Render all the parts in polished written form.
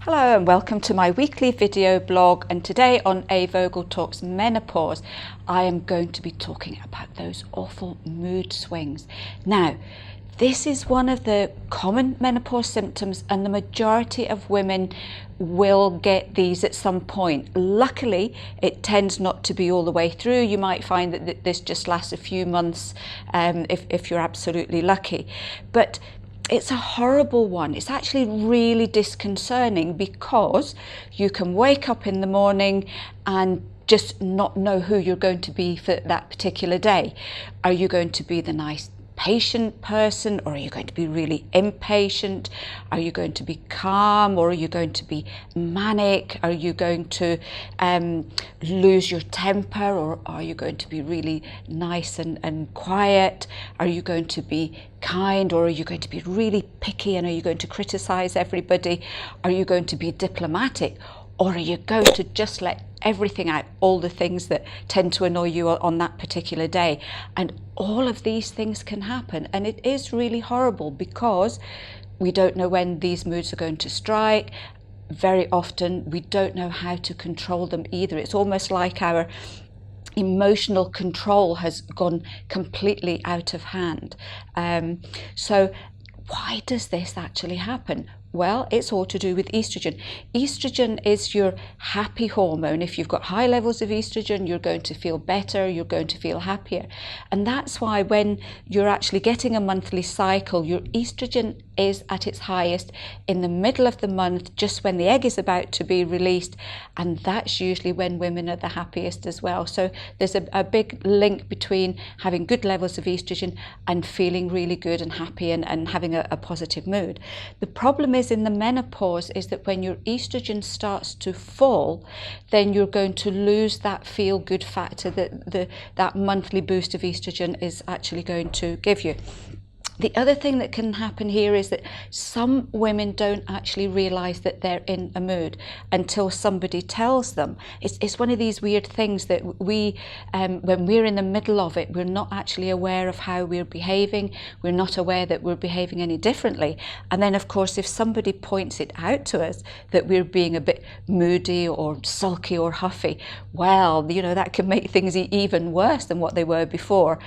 Hello and welcome to my weekly video blog, and today on A Vogel Talks Menopause I am going to be talking about those awful mood swings. Now, this is one of the common menopause symptoms and the majority of women will get these at some point. Luckily, it tends not to be all the way through. You might find that this just lasts a few months if you're absolutely lucky. But it's a horrible one. It's actually really disconcerting because you can wake up in the morning and just not know who you're going to be for that particular day. Are you going to be the nice patient person, or are you going to be really impatient? Are you going to be calm, or are you going to be manic? Are you going to lose your temper, or are you going to be really nice and quiet? Are you going to be kind, or are you going to be really picky, and are you going to criticize everybody? Are you going to be diplomatic, or are you going to just let everything out, all the things that tend to annoy you on that particular day? And all of these things can happen, and it is really horrible because we don't know when these moods are going to strike. Very often we don't know how to control them either. It's almost like our emotional control has gone completely out of hand. So why does this actually happen? Well, it's all to do with estrogen. Estrogen is your happy hormone. If you've got high levels of estrogen, you're going to feel better, you're going to feel happier. And that's why when you're actually getting a monthly cycle, your estrogen is at its highest in the middle of the month, just when the egg is about to be released. And that's usually when women are the happiest as well. So there's a big link between having good levels of estrogen and feeling really good and happy and having a positive mood. The problem is in the menopause is that when your estrogen starts to fall, then you're going to lose that feel good factor that monthly boost of estrogen is actually going to give you. The other thing that can happen here is that some women don't actually realise that they're in a mood until somebody tells them. It's one of these weird things that we, when we're in the middle of it, we're not actually aware of how we're behaving. We're not aware that we're behaving any differently. And then, of course, if somebody points it out to us that we're being a bit moody or sulky or huffy, well, you know, that can make things even worse than what they were before.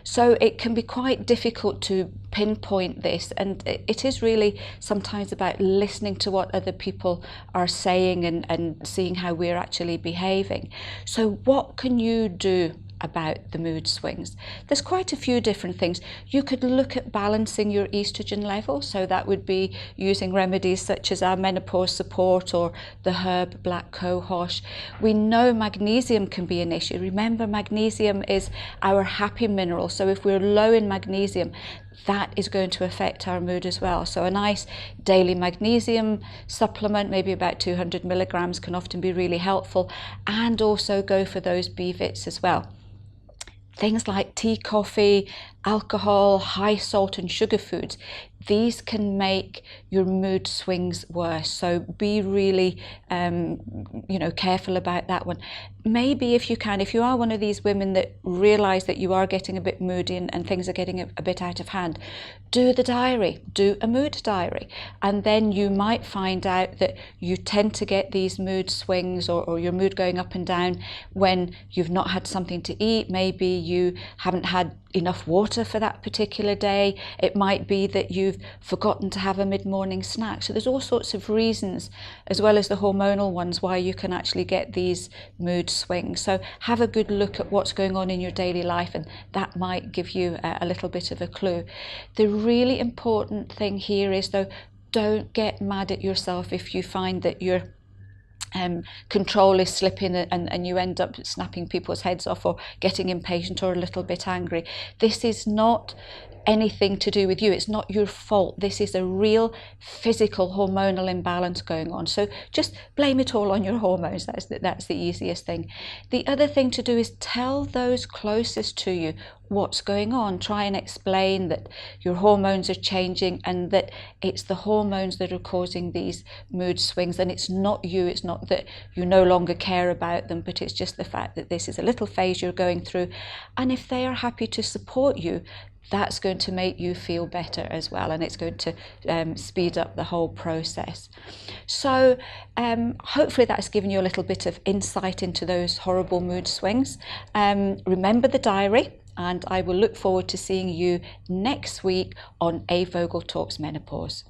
So it can be quite difficult to pinpoint this, and it is really sometimes about listening to what other people are saying and seeing how we're actually behaving. So what can you do about the mood swings? There's quite a few different things. You could look at balancing your estrogen level, so that would be using remedies such as our menopause support or the herb black cohosh. We know magnesium can be an issue. Remember, magnesium is our happy mineral, so if we're low in magnesium, that is going to affect our mood as well. So a nice daily magnesium supplement, maybe about 200 milligrams, can often be really helpful, and also go for those B-vits as well. Things like tea, coffee, alcohol, high salt and sugar foods, these can make your mood swings worse. So be really, careful about that one. Maybe if you can, if you are one of these women that realise that you are getting a bit moody and things are getting a bit out of hand, do the diary, do a mood diary. And then you might find out that you tend to get these mood swings or your mood going up and down when you've not had something to eat. Maybe you haven't had enough water for that particular day. It might be that you've forgotten to have a mid-morning snack. So there's all sorts of reasons, as well as the hormonal ones, why you can actually get these mood swings. So have a good look at what's going on in your daily life, and that might give you a little bit of a clue. The really important thing here is, though, don't get mad at yourself if you find that you're control is slipping and you end up snapping people's heads off or getting impatient or a little bit angry. This is not anything to do with you. It's not your fault. This is a real physical hormonal imbalance going on. So just blame it all on your hormones. That's the easiest thing. The other thing to do is tell those closest to you what's going on. Try and explain that your hormones are changing and that it's the hormones that are causing these mood swings, and it's not you. It's not that you no longer care about them, but it's just the fact that this is a little phase you're going through. And if they are happy to support you, that's going to make you feel better as well, and it's going to speed up the whole process. So hopefully that's given you a little bit of insight into those horrible mood swings. Remember the diary, and I will look forward to seeing you next week on A Vogel Talks Menopause.